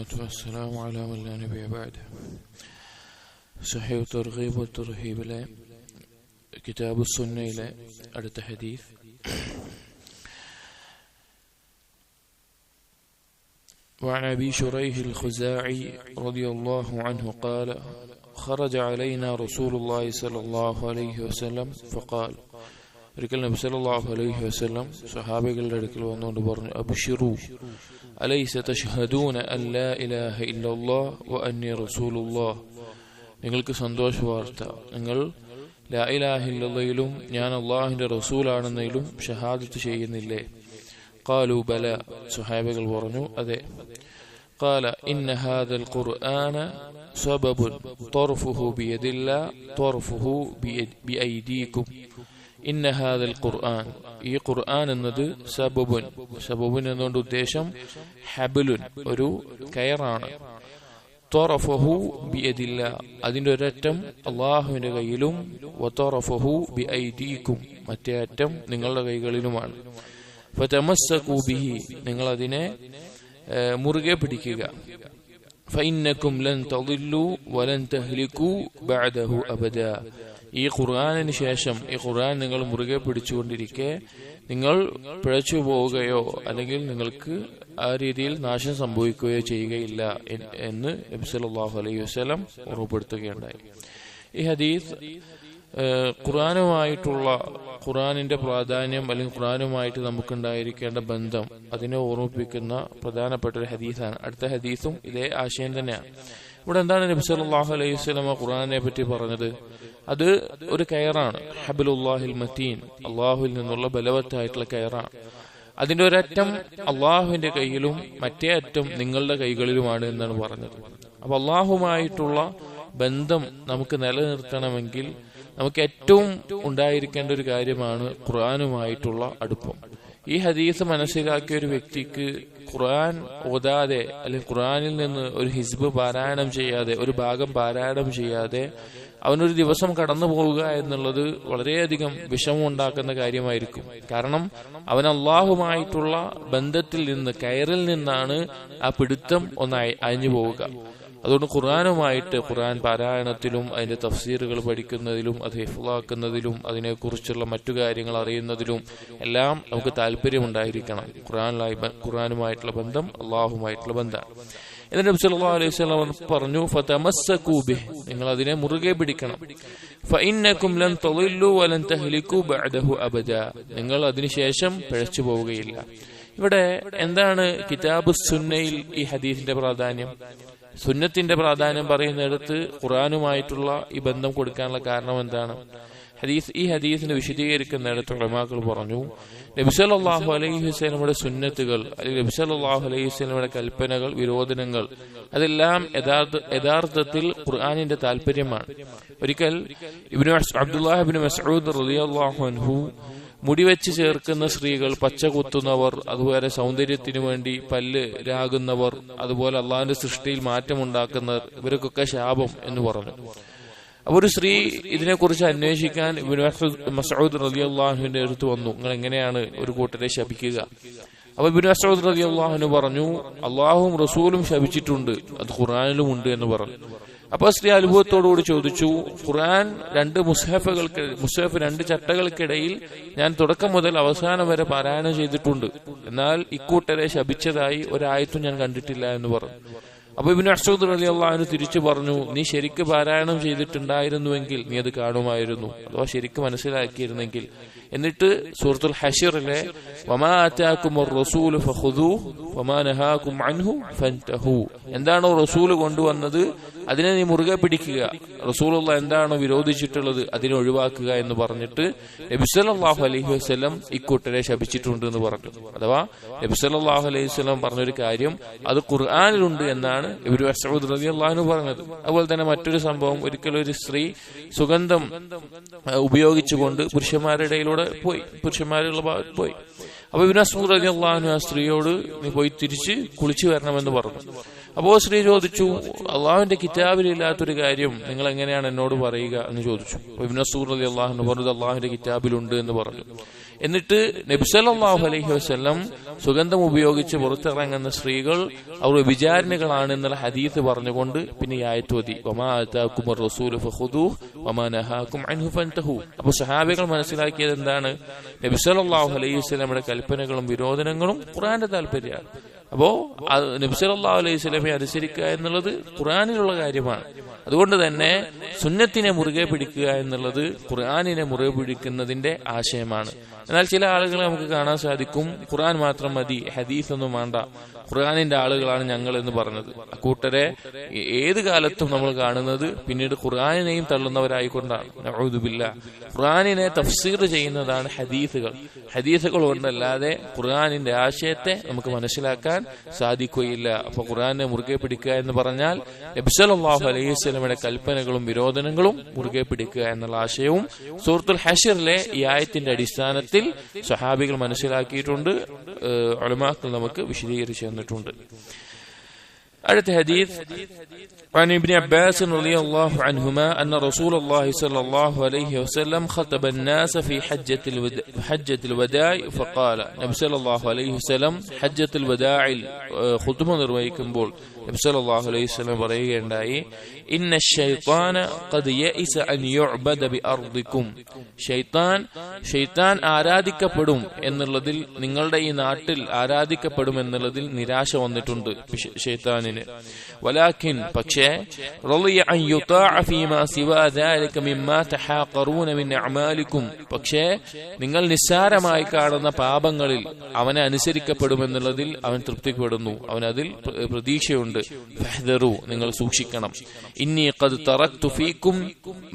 والصلاة والسلام على من لا نبي بعده. صحيح الترغيب والترهيب له كتاب السنة له അടുത്ത ഹദീസ് وعن أبي شريح الخزاعي رضي الله عنه قال خرج علينا رسول الله صلى الله عليه وسلم فقال ഒരിക്കൽ നബി സല്ലല്ലാഹു അലൈഹി വസല്ലം സ്വഹാബികളുടെ അടുക്കൽ വന്നുകൊണ്ട് പറഞ്ഞു അബ്ശിറു അലൈസ തശ്ഹദൂന അൻ ലാ ഇലാഹ ഇല്ലല്ലാഹ് വ അന്നി റസൂലുള്ളാഹ്, നിങ്ങൾക്ക് സന്തോഷ വാർത്ത, നിങ്ങൾ ലാ ഇലാഹ ഇല്ലല്ലാഹിലും ഞാൻ അല്ലാഹുവിന്റെ റസൂലാണെന്നതിലും ഷഹാദത്ത് ചെയ്യുന്നില്ലേ? ഖാലു ബല, സ്വഹാബികൾ പറഞ്ഞു അതെ. ഖാല ഇന്ന ഹാദൽ ഖുർആന സബബുൻ തർഫുഹു ബിയദില്ലാഹ് തർഫുഹു ബിഐദീകും. ഇന്ന ഹാദൽ ഖുർആൻ, ഈ ഖുർആൻ എന്നത് സബബുൻ എന്നുകൊണ്ട് ഉദ്ദേശം ഹബലുൻ, ഒരു കയറാണ്. ത്വറഫഹു ബിയദില്ലാഹ്, അതിന്റെ ഒരറ്റം അല്ലാഹുവിന്റെ കയ്യിലും, വത്വറഫഹു ബിഐദീകും, മറ്റേ അറ്റം നിങ്ങളുടെ കൈകളിലുമാണ്. ഫതമസ്സകൂ ബിഹി, നിങ്ങൾ അതിനെ മുറുകെ പിടിക്കുക. ഫഇന്നകും ലൻ തളില്ലു വലൻ തഹ്ലികൂ ബഅദഹു അബദാ, ഈ ഖുർആനിന് ശേഷം ഈ ഖുർആൻ നിങ്ങൾ മുറുകെ പിടിച്ചുകൊണ്ടിരിക്കെ നിങ്ങൾ പിഴച്ചു പോവുകയോ അല്ലെങ്കിൽ നിങ്ങൾക്ക് ആ രീതിയിൽ നാശം സംഭവിക്കുകയോ ചെയ്യുകയില്ല എന്ന് നബി സല്ലല്ലാഹു അലൈഹി വസല്ലം ഉറപ്പുവരുത്തുകയുണ്ടായി. ഈ ഹദീസ് ഖുർആനിന്റെ പ്രാധാന്യം അല്ലെങ്കിൽ ഖുർആനുമായിട്ട് നമുക്കുണ്ടായിരിക്കേണ്ട ബന്ധം അതിനെ ഓർമ്മിപ്പിക്കുന്ന പ്രധാനപ്പെട്ട ഒരു ഹദീസാണ്. അടുത്ത ഹദീസും ഇതേ ആശയം തന്നെയാണ്. ഇവിടെ എന്താണ് നബി സല്ലല്ലാഹു അലൈഹി വസല്ലം ഖുർആനെ പറ്റി പറഞ്ഞത്? അത് ഒരു കയറാണ്, ഹബലുല്ലാഹിൽ മതീൻ, അള്ളാഹുവിൽ നിന്നുള്ള ബലവത്തായിട്ടുള്ള കയറാണ്. അതിന്റെ ഒരറ്റം അള്ളാഹുവിന്റെ കയ്യിലും മറ്റേ അറ്റം നിങ്ങളുടെ കൈകളിലുമാണ് എന്നാണ് പറഞ്ഞത്. അപ്പൊ അള്ളാഹുമായിട്ടുള്ള ബന്ധം നമുക്ക് നിലനിർത്തണമെങ്കിൽ നമുക്ക് ഏറ്റവും ഉണ്ടായിരിക്കേണ്ട ഒരു കാര്യമാണ് ഖുർആനുമായിട്ടുള്ള അടുപ്പം. ഈ ഹദീസ് മനസ്സിലാക്കിയ ഒരു വ്യക്തിക്ക് ഖുർആൻ ഓതാതെ അല്ലെങ്കിൽ ഖുർആനിൽ നിന്ന് ഒരു ഹിസ്ബ് പാരായണം ചെയ്യാതെ, ഒരു ഭാഗം പാരായണം ചെയ്യാതെ അവനൊരു ദിവസം കടന്നു പോവുക എന്നുള്ളത് വളരെയധികം വിഷമം ഉണ്ടാക്കുന്ന കാര്യമായിരിക്കും. കാരണം അവൻ അള്ളാഹുമായിട്ടുള്ള ബന്ധത്തിൽ നിന്ന്, കയറിൽ നിന്നാണ് ആ പിടുത്തം ഒന്ന് അയഞ്ഞു പോവുക. അതുകൊണ്ട് ഖുർആനുമായിട്ട്, ഖുർആൻ പാരായണത്തിലും അതിന്റെ തഫ്സീറുകൾ പഠിക്കുന്നതിലും അത് ഹിഫ്ളാക്കുന്നതിലും അതിനെക്കുറിച്ചുള്ള മറ്റു കാര്യങ്ങൾ അറിയുന്നതിലും എല്ലാം നമുക്ക് താല്പര്യമുണ്ടായിരിക്കണം. ഖുർആനുമായിട്ടുള്ള ബന്ധം അള്ളാഹുമായിട്ടുള്ള ബന്ധമാണ്. എന്നിട്ട് നബി സല്ലല്ലാഹു അലൈഹി വസല്ലം പറഞ്ഞു ഫതമസ്സകൂ ബിഹി, നിങ്ങൾ അതിനെ മുറുകെ പിടിക്കണം. ഫഇന്നകും ലൻ തളില്ലു വലൻ തഹ്ലികൂ ബഅദഹു അബദാ, നിങ്ങൾ അതിനുശേഷം പിഴച്ചു പോവുകയില്ല. ഇവിടെ എന്താണ് കിതാബുസ് സുന്നയിൽ ഈ ഹദീസിന്റെ പ്രാധാന്യം? സുന്നത്തിന്റെ പ്രാധാന്യം പറയുന്നിടത്ത് ഖുർആനുമായിട്ടുള്ള ഈ ബന്ധം കൊടുക്കാനുള്ള കാരണം എന്താണ്? ഈ ഹദീസിനെ വിശദീകരിക്കുന്നിടത്ത് ഉലമാക്കൾ പറഞ്ഞു, നബി സല്ലല്ലാഹു അലൈഹി വസല്ലമയുടെ സുന്നത്തുകൾ അല്ലെങ്കിൽ നബി സല്ലല്ലാഹു അലൈഹി വസല്ലമയുടെ കൽപ്പനകൾ, വിരോധനങ്ങൾ, അതെല്ലാം യഥാർത്ഥത്തിൽ ഖുർആനിന്റെ താല്പര്യമാണ്. ഒരിക്കൽ അബ്ദുല്ലാഹ് ഇബ്നു മസ്ഊദ് റളിയല്ലാഹു അൻഹു മുടിവെച്ച് ചേർക്കുന്ന സ്ത്രീകൾ, പച്ച കുത്തുന്നവർ, അതുപോലെ സൗന്ദര്യത്തിനു വേണ്ടി പല്ല് രാകുന്നവർ, അതുപോലെ അള്ളാഹുവിന്റെ സൃഷ്ടിയിൽ മാറ്റമുണ്ടാക്കുന്നവർ, ഇവർക്കൊക്കെ ശാപം എന്ന് പറഞ്ഞു. അപ്പൊ ഒരു സ്ത്രീ ഇതിനെക്കുറിച്ച് അന്വേഷിക്കാൻ ഇബ്നു മസ്ഊദ് റളിയല്ലാഹു അൻഹുവിന്റെ അടുത്ത് വന്നു, നിങ്ങൾ എങ്ങനെയാണ് ഒരു കൂട്ടരെ ശപിക്കുക? അപ്പൊ ഇബ്നു മസ്ഊദ് റളിയല്ലാഹു അൻഹു പറഞ്ഞു, അള്ളാഹുവും റസൂലും ശപിച്ചിട്ടുണ്ട്, അത് ഖുർആനിലും ഉണ്ട് എന്ന് പറഞ്ഞു. അപ്പൊ സ്ത്രീ അത്ഭുതത്തോടുകൂടി ചോദിച്ചു, ഖുർആൻ മുസ്ഹഫ് രണ്ട് ചട്ടകൾക്കിടയിൽ ഞാൻ തുടക്കം മുതൽ അവസാനം വരെ പാരായണം ചെയ്തിട്ടുണ്ട്, എന്നാൽ ഇക്കൂട്ടരെ ശപിച്ചതായി ഒരായത്തും ഞാൻ കണ്ടിട്ടില്ല എന്ന് പറഞ്ഞു. അപ്പൊ ഇബ്നു മസ്ഊദ് റളിയല്ലാഹു അൻഹു തിരിച്ചു പറഞ്ഞു, നീ ശരിക്ക് പാരായണം ചെയ്തിട്ടുണ്ടായിരുന്നുവെങ്കിൽ നീ അത് കാണുമായിരുന്നു, അഥവാ ശരിക്ക് മനസ്സിലാക്കിയിരുന്നെങ്കിൽ. എന്നിട്ട് സൂറത്തുൽ ഹശ്റിലെ വമാ ആതാകുമുർ റസൂലു ഫഖുദൂഹു വമാ നഹാകും അൻഹു ഫൻതഹു, എന്താണോ റസൂൽ കൊണ്ടുവന്നത് അതിനെ നീ മുറുകെ പിടിക്കുക, റസൂലുള്ളാഹി എന്താണോ വിരോധിച്ചിട്ടുള്ളത് അതിനെ ഒഴിവാക്കുക എന്ന് പറഞ്ഞിട്ട് നബി സല്ലല്ലാഹു അലൈഹി വസല്ലം ഇക്കൂട്ടരെ ശപിച്ചിട്ടുണ്ട് എന്ന് പറഞ്ഞു. അഥവാ നബി സല്ലല്ലാഹു അലൈഹി വസല്ലം പറഞ്ഞൊരു കാര്യം അത് ഖുർആനിലുണ്ട് എന്നാണ് ഇബ്നു മസ്ഊദ് റളിയല്ലാഹു അൻഹു പറഞ്ഞത്. അതുപോലെ തന്നെ മറ്റൊരു സംഭവം, ഒരിക്കലും ഒരു സ്ത്രീ സുഗന്ധം ഉപയോഗിച്ചുകൊണ്ട് പുരുഷന്മാരുടെ ഇടയിലൂടെ പോയി. അപ്പൊ ഇബ്നു മസ്ഊദ് റളിയല്ലാഹു അൻഹു ആ സ്ത്രീയോട് നീ പോയി തിരിച്ച് കുളിച്ചു വരണമെന്ന് പറഞ്ഞു. അപ്പോ സ്ത്രീ ചോദിച്ചു, അള്ളാഹുവിന്റെ കിതാബിലില്ലാത്തൊരു കാര്യം നിങ്ങൾ എങ്ങനെയാണ് എന്നോട് പറയുക എന്ന് ചോദിച്ചു. ഇബ്നു മസ്ഊദ് റളിയല്ലാഹു അൻഹു പറഞ്ഞു, അള്ളാഹുവിന്റെ കിതാബിലുണ്ട് എന്ന് പറഞ്ഞു. എന്നിട്ട് നബി സല്ലല്ലാഹു അലൈഹി വസല്ലം സുഗന്ധം ഉപയോഗിച്ച് പുറത്തിറങ്ങുന്ന സ്ത്രീകൾ അവർ വ്യഭിചാരിണികളാണ് എന്നുള്ള ഹദീസ് പറഞ്ഞുകൊണ്ട് പിന്നെ ഈ ആയത്ത് ഓതി, വമാ ആതാകുമുർ റസൂലു ഫഖുദൂഹു വമാ നഹാകും അൻഹു ഫൻതഹു. അപ്പോൾ സഹാബികൾ മനസ്സിലാക്കിയത് എന്താണ്? നബി സല്ലല്ലാഹു അലൈഹി വസല്ലമയുടെ കൽപ്പനകളും വിരോധനങ്ങളും ഖുർആന്റെ താല്പര്യമാണ്. അപ്പോ നബി സല്ലല്ലാഹു അലൈഹി വസല്ലമയെ അനുസരിക്കുക എന്നുള്ളത് ഖുർആനിലുള്ള കാര്യമാണ്. അതുകൊണ്ട് തന്നെ സുന്നത്തിനെ മുറുകെ പിടിക്കുക എന്നുള്ളത് ഖുർആനിനെ മുറുകെ പിടിക്കുന്നതിന്റെ ആശയമാണ്. എന്നാൽ ചില ആളുകളെ നമുക്ക് കാണാൻ സാധിക്കും, ഖുർആൻ മാത്രം മതി, ഹദീസ് ഒന്നും വേണ്ട, ഖുർആനിന്റെ ആളുകളാണ് ഞങ്ങൾ എന്ന് പറഞ്ഞത്. അക്കൂട്ടരെ ഏത് കാലത്തും നമ്മൾ കാണുന്നത് പിന്നീട് ഖുർആനിനെയും തള്ളുന്നവരായിക്കൊണ്ടാണ്. നഊദു ബില്ലാഹ്. ഖുർആനിനെ തഫ്സീർ ചെയ്യുന്നതാണ് ഹദീസുകൾ കൊണ്ടല്ലാതെ ഖുർആനിന്റെ ആശയത്തെ നമുക്ക് മനസ്സിലാക്കാൻ സാധിക്കുകയില്ല. അപ്പൊ ഖുർആനെ മുറുകെ പിടിക്കുക എന്ന് പറഞ്ഞാൽ നബി സല്ലല്ലാഹു അലൈഹി വസല്ലമയുടെ കൽപ്പനകളും വിരോധനങ്ങളും മുറുകെ പിടിക്കുക എന്നുള്ള ആശയവും സൂറത്തുൽ ഹശ്റിലെ ഈ ആയത്തിന്റെ അടിസ്ഥാനത്തിൽ സ്വഹാബികൾ മനസ്സിലാക്കിയിട്ടുണ്ട്, ഉലമാക്കൾ നമുക്ക് വിശദീകരിച്ചു തന്നിട്ടുണ്ട്. അടുത്ത ഹദീസ് عن ابن عباس رضي الله عنهما أن رسول الله صلى الله عليه وسلم خطب الناس في حجة الوداع فقال نبي صلى الله عليه وسلم حجة الوداع خطبة നിർവഹിക്കുമ്പോൾ നബി സല്ലല്ലാഹു അലൈഹി വസല്ലം പറയുകയുണ്ടായി, ഇന്ന ശൈത്താന ഖദ് യഇസ അൻ യുഅബദ ബിഅർദികും. ശൈത്താൻ ആരാധിക്കപ്പെടും എന്നുള്ളതിൽ, നിങ്ങളുടെ ഈ നാട്ടിൽ ആരാധിക്കപ്പെടും എന്നുള്ളതിൽ നിരാശ വന്നിട്ടുണ്ട് ശൈത്താനിന്. വലാകിൻ പക്ഷേ റളിയ അൻ യുതാഅ ഫീമാ സിവാ ദാലിക മിമ്മാ തഹാഖറൂന മിൻ അഅമാലികും. പക്ഷേ നിങ്ങൾ നിസ്സാരമായി കാണുന്ന പാപങ്ങളിൽ അവനെ അനുസരിക്കപ്പെടുമെന്നുള്ളതിൽ അവൻ തൃപ്തിപ്പെടുന്നു, അവനതിൽ പ്രതീക്ഷയുണ്ട്. ഫഹ്ദറു, നിങ്ങൾ സൂക്ഷിക്കണം. ഇന്നി ഖദ് തറക്തു ഫീകും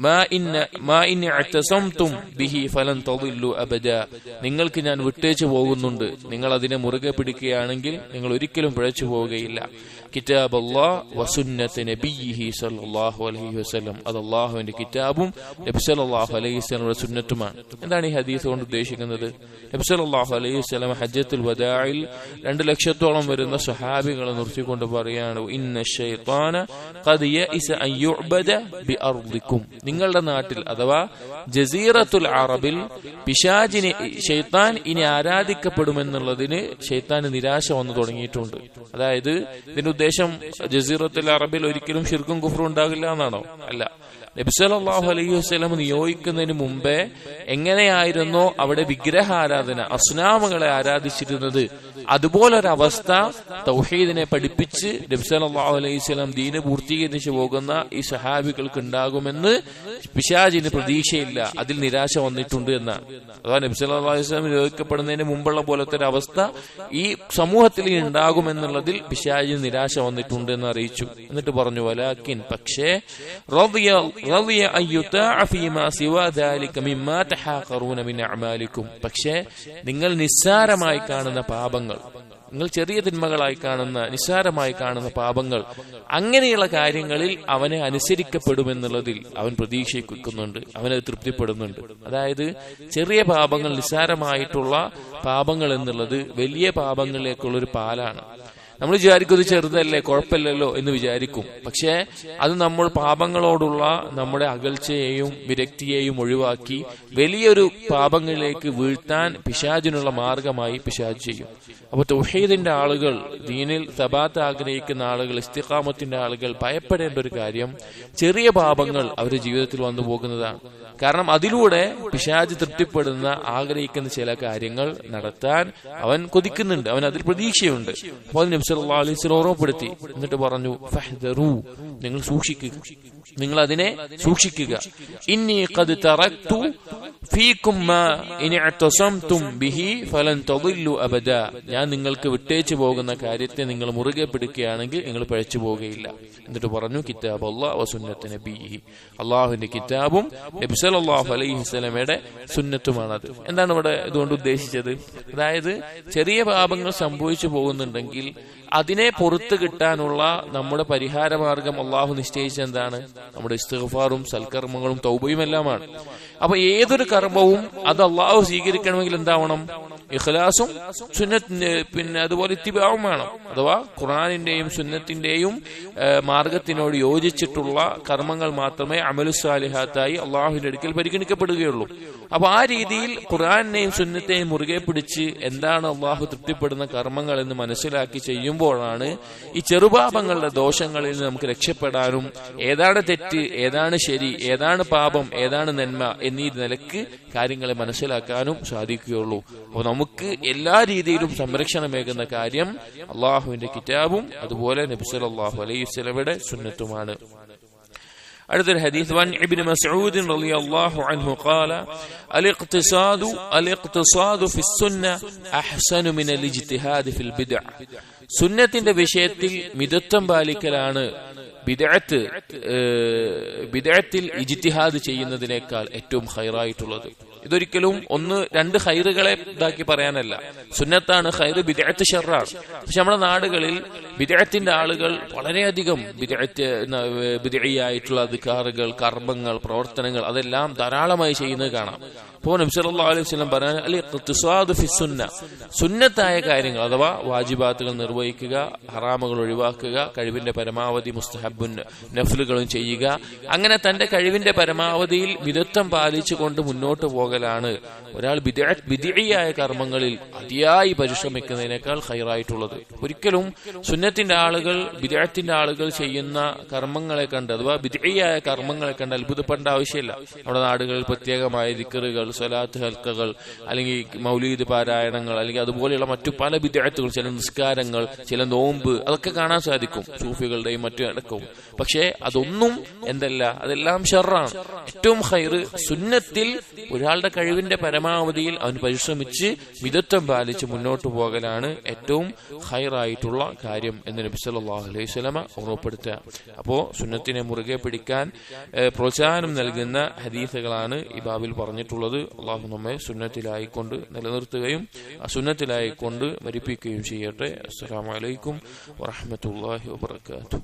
മാ ഇൻ അഅ്തസംതും ബിഹി ഫലൻ തദില്ലു അബദാ. നിങ്ങൾക്ക് ഞാൻ വിട്ടേച്ചു പോകുന്നുണ്ട്, നിങ്ങൾ അതിനെ മുറുകെ പിടിക്കുകയാണെങ്കിൽ നിങ്ങൾ ഒരിക്കലും പിഴച്ചു പോവുകയില്ല. കിതാബ് അല്ലാഹ് വസുന്നത്ത് നബിയിഹി സല്ലല്ലാഹു അലൈഹി വസല്ലം. അത് അല്ലാഹുവിന്റെ കിതാബും നബി സല്ലല്ലാഹു അലൈഹി വസല്ലമയുടെ സുന്നത്തുമാണ്. എന്താണ് ഈ ഹദീസ് കൊണ്ട് ഉദ്ദേശിക്കുന്നത്? നബി സല്ലല്ലാഹു അലൈഹി വസല്ലം ഹജ്ജത്തുൽ വദാഇൽ 2 ലക്ഷത്തോളം വരുന്ന സ്വഹാബികളെ നിർത്തിക്കൊണ്ട് പറയാണ്, ഇന്ന ശൈത്താന ഖദ് യഇസ അൻ യുഅബദ ബിഅർദികും. നിങ്ങളുടെ നാട്ടിൽ അഥവാ ജസീറത്തുൽ അറബിൽ ശൈത്താൻ ഇനി ആരാധിക്കപ്പെടുമെന്നുള്ളതിന് ശൈത്താന് നിരാശ വന്നു തുടങ്ങിയിട്ടുണ്ട്. അതായത് ഇതിന്റെ ഉദ്ദേശം ജസീറത്തുൽ അറബിൽ ഒരിക്കലും ശിർക്കും കുഫ്റും ഉണ്ടാകില്ല എന്നാണോ? അല്ല. നബി സല്ലല്ലാഹു അലൈഹി വസല്ലം നിയോഗിക്കുന്നതിന് മുമ്പേ എങ്ങനെയായിരുന്നോ അവിടെ വിഗ്രഹാരാധന, അസ്നാമുകളെ ആരാധിച്ചിരുന്നത്, അതുപോലൊരവസ്ഥ തൗഹീദിനെ പഠിപ്പിച്ച് നബി സല്ലല്ലാഹു അലൈഹി വസല്ലം ദീന് പൂർത്തീകരിച്ചു പോകുന്ന ഈ സഹാബികൾക്ക് ഉണ്ടാകുമെന്ന് പിശാചിന് പ്രതീക്ഷയില്ല, അതിൽ നിരാശ വന്നിട്ടുണ്ട് എന്നാണ്. അഥവാ നബി സല്ലല്ലാഹു അലൈഹി വസല്ലം നിയോഗിക്കപ്പെടുന്നതിന് മുമ്പുള്ള പോലത്തെ ഒരു അവസ്ഥ ഈ സമൂഹത്തിൽ ഉണ്ടാകുമെന്നുള്ളതിൽ പിശാചിന് നിരാശ വന്നിട്ടുണ്ട് എന്ന് അറിയിച്ചു. എന്നിട്ട് പറഞ്ഞു, വലാകിൻ പക്ഷേ പക്ഷേ നിങ്ങൾ നിസ്സാരമായി കാണുന്ന പാപങ്ങൾ, നിങ്ങൾ ചെറിയ തിന്മകളായി കാണുന്ന, നിസ്സാരമായി കാണുന്ന പാപങ്ങൾ, അങ്ങനെയുള്ള കാര്യങ്ങളിൽ അവനെ അനുസരിക്കപ്പെടുമെന്നുള്ളതിൽ അവൻ പ്രതീക്ഷിക്കുന്നുണ്ട്, അവനത് തൃപ്തിപ്പെടുന്നുണ്ട്. അതായത് ചെറിയ പാപങ്ങൾ, നിസ്സാരമായിട്ടുള്ള പാപങ്ങൾ എന്നുള്ളത് വലിയ പാപങ്ങളിലേക്കുള്ളൊരു പാലാണ്. നമ്മൾ വിചാരിക്കും ഇത് ചെറുതല്ലേ, കുഴപ്പമില്ലല്ലോ എന്ന് വിചാരിക്കും. പക്ഷേ അത് നമ്മൾ പാപങ്ങളോടുള്ള നമ്മുടെ അകൽച്ചയെയും വിരക്തിയെയും ഒഴിവാക്കി വലിയൊരു പാപങ്ങളിലേക്ക് വീഴ്ത്താൻ പിശാചിനുള്ള മാർഗമായി പിശാച് ചെയ്യും. അപ്പൊ തൗഹീദിന്റെ ആളുകൾ, ദീനിൽ സബാത്ത് ആഗ്രഹിക്കുന്ന ആളുകൾ, ഇസ്തിഖാമത്തിന്റെ ആളുകൾ ഭയപ്പെടേണ്ട ഒരു കാര്യം ചെറിയ പാപങ്ങൾ അവരുടെ ജീവിതത്തിൽ വന്നു പോകുന്നതാണ്. കാരണം അതിലൂടെ പിശാച് തൃപ്തിപ്പെടുന്ന, ആഗ്രഹിക്കുന്ന ചില കാര്യങ്ങൾ നടത്താൻ അവൻ കൊതിക്കുന്നുണ്ട്, അവൻ അതിൽ പ്രതീക്ഷയുണ്ട്. അപ്പോൾ നബി സല്ലല്ലാഹു അലൈഹി വസല്ലം ഓർമ്മപ്പെടുത്തി. എന്നിട്ട് പറഞ്ഞു, ഫഹ്ദറു, നിങ്ങൾ സൂക്ഷിക്കുക, നിങ്ങൾ അതിനെ സൂക്ഷിക്കുക. ഇന്നി ഖദ് തറക്തു ഫീകും മാ ഇൻ അഅ്തസംതും ബിഹി ഫലൻ തദില്ലു അബദാ. ഞാൻ നിങ്ങൾക്ക് വിട്ടേച്ചു പോകുന്ന കാര്യത്തെ നിങ്ങൾ മുറുകെ പിടിക്കുകയാണെങ്കിൽ നിങ്ങൾ പിഴച്ചു പോവുകയില്ല. എന്നിട്ട് പറഞ്ഞു, കിതാബ് അല്ലാഹ് വസുന്നത്ത് നബിയിഹി. അള്ളാഹുവിന്റെ കിതാബും നബി സല്ലല്ലാഹു അലൈഹി വസല്ലമയുടെ സുന്നത്തുമാണത്. എന്താണ് ഇവിടെ ഇതുകൊണ്ട് ഉദ്ദേശിച്ചത്? അതായത് ചെറിയ പാപങ്ങൾ സംഭവിച്ചു പോകുന്നുണ്ടെങ്കിൽ അതിനെ പുറത്തു കിട്ടാനുള്ള നമ്മുടെ പരിഹാരമാർഗം അള്ളാഹു നിശ്ചയിച്ചത് എന്താണ്? നമ്മുടെ ഇസ്തിഗ്ഫാറും സൽക്കർമ്മങ്ങളും തൗബയും എല്ലാമാണ്. അപ്പൊ ഏതൊരു കർമ്മവും അത് അള്ളാഹു സ്വീകരിക്കണമെങ്കിൽ എന്താവണം? ഇഖ്ലാസും സുന്നത്ത് പിന്നെ അതുപോലെ ഇത്തിബാഉം വേണം. അഥവാ ഖുർആനിന്റെയും സുന്നത്തിന്റെയും മാർഗത്തിനോട് യോജിച്ചിട്ടുള്ള കർമ്മങ്ങൾ മാത്രമേ അമലു സാലിഹാത്തായി അള്ളാഹുവിന്റെ അടുക്കൽ പരിഗണിക്കപ്പെടുകയുള്ളൂ. അപ്പൊ ആ രീതിയിൽ ഖുർആനെയും സുന്നത്തെയും മുറുകെ പിടിച്ച് എന്താണ് അള്ളാഹു തൃപ്തിപ്പെടുന്ന കർമ്മങ്ങൾ എന്ന് മനസ്സിലാക്കി ചെയ്യുമ്പോഴാണ് ഈ ചെറുപാപങ്ങളുടെ ദോഷങ്ങളിൽ നിന്ന് നമുക്ക് രക്ഷപ്പെടാനും ഏതാണ് തെറ്റ്, ഏതാണ് ശരി, ഏതാണ് പാപം, ഏതാണ് നന്മ എന്നീ നിലക്ക് കാര്യങ്ങളെ മനസ്സിലാക്കാനും സാധിക്കുകയുള്ളൂ. അപ്പോൾ നമുക്ക് എല്ലാ രീതിയിലും സംരക്ഷണമേകുന്ന കാര്യം അള്ളാഹുവിന്റെ കിതാബും അതുപോലെ നബി സല്ലല്ലാഹു അലൈഹി വസല്ലമയുടെ സുന്നത്തുമാണ്. അടുത്തൊരു ഹദീസ് വൻ ഇബ്നു മസ്ഊദ് റളിയല്ലാഹു അൻഹു ഖാല അൽ-ഇഖ്തിസാദു ഫിസ്സുന്ന അഹ്സനു മിനൽ ഇജ്തിഹാദി ഫിൽ ബിദ്അ. സുന്നത്തിന്റെ വിഷയത്തിൽ മിതത്വം പാലിക്കലാണ് ബിദ്അത്തിൽ ഇജ്തിഹാദ് ചെയ്യുന്നതിനേക്കാൾ ഏറ്റവും ഖൈറായിട്ടുള്ളത്. ഇതൊരിക്കലും രണ്ട് ഖൈറുകളെ ഇതാക്കി പറയാനല്ല. സുന്നത്താണ് ഖൈറ്, ബിദ്അത്ത് ശർറാണ്. പക്ഷെ നമ്മുടെ നാടുകളിൽ ബിദ്അത്തിന്റെ ആളുകൾ വളരെയധികം ബിദ്അയായിട്ടുള്ള അദ്കാറുകൾ, കർമ്മങ്ങൾ, പ്രവർത്തനങ്ങൾ അതെല്ലാം ധാരാളമായി ചെയ്യുന്നത് കാണാം. അപ്പോൾ നബി സല്ലല്ലാഹു അലൈഹി വസല്ലം പറഞ്ഞ അൽ-ഇഖ്തിസാദു ഫിസ്സുന്ന, സുന്നത്തായ കാര്യങ്ങൾ അഥവാ വാജിബാത്തുകൾ നിർവഹിക്കുക, ഹറാമുകൾ ഒഴിവാക്കുക, കഴിവിന്റെ പരമാവധി മുസ്തഹബുൻ നഫ്ലുകളും ചെയ്യുക. അങ്ങനെ തന്റെ കഴിവിന്റെ പരമാവധിയിൽ മിതത്വം പാലിച്ചുകൊണ്ട് മുന്നോട്ട് പോകലാണ് ഒരാൾ ബിദ്അയായ കർമ്മങ്ങളിൽ അതിയായി പരിശ്രമിക്കുന്നതിനേക്കാൾ ഖൈറായിട്ടുള്ളത്. ഒരിക്കലും സുന്നത്തിന്റെ ആളുകൾ ബിദ്അത്തിന്റെ ആളുകൾ ചെയ്യുന്ന കർമ്മങ്ങളെ കണ്ട് അഥവാ ബിദ്അയായ കർമ്മങ്ങളെ കണ്ട് അത്ഭുതപ്പെടേണ്ട ആവശ്യമില്ല. നമ്മുടെ നാടുകളിൽ പ്രത്യേകമായ ദിക്റുകൾ, സ്വലാത്ത് ഹൽക്കകൾ, അല്ലെങ്കിൽ മൗലീദ് പാരായണങ്ങൾ, അല്ലെങ്കിൽ അതുപോലെയുള്ള മറ്റു പല ബിദ്അത്തുകൾ, ചില നിസ്കാരങ്ങൾ, ചില നോമ്പ്, അതൊക്കെ കാണാൻ സാധിക്കും സൂഫികളുടെയും മറ്റും അടക്കവും. പക്ഷേ അതൊന്നും അതെല്ലാം ഷർറാണ്. ഏറ്റവും ഖൈറ് സുന്നത്തിൽ ഒരാളുടെ കഴിവിന്റെ പരമാവധിയിൽ അവൻ പരിശ്രമിച്ച് മിതത്വം പാലിച്ച് മുന്നോട്ട് പോകലാണ് ഏറ്റവും ഖൈറായിട്ടുള്ള കാര്യം എന്ന് നബി സല്ലല്ലാഹു അലൈഹി വസല്ലമ ഓർമ്മപ്പെടുത്തുക. അപ്പോ സുന്നത്തിനെ മുറുകെ പിടിക്കാൻ പ്രോത്സാഹനം നൽകുന്ന ഹദീസുകളാണ് ഈ ബാബിൽ പറഞ്ഞിട്ടുള്ളത്. അള്ളാഹു നമ്മെ സുന്നത്തിലായിക്കൊണ്ട് നിലനിർത്തുകയും സുന്നത്തിലായിക്കൊണ്ട് മരിപ്പിക്കുകയും ചെയ്യട്ടെ. അസ്സലാമു അലൈക്കും വറഹ്മത്തുള്ളാഹി വബറകാതുഹു.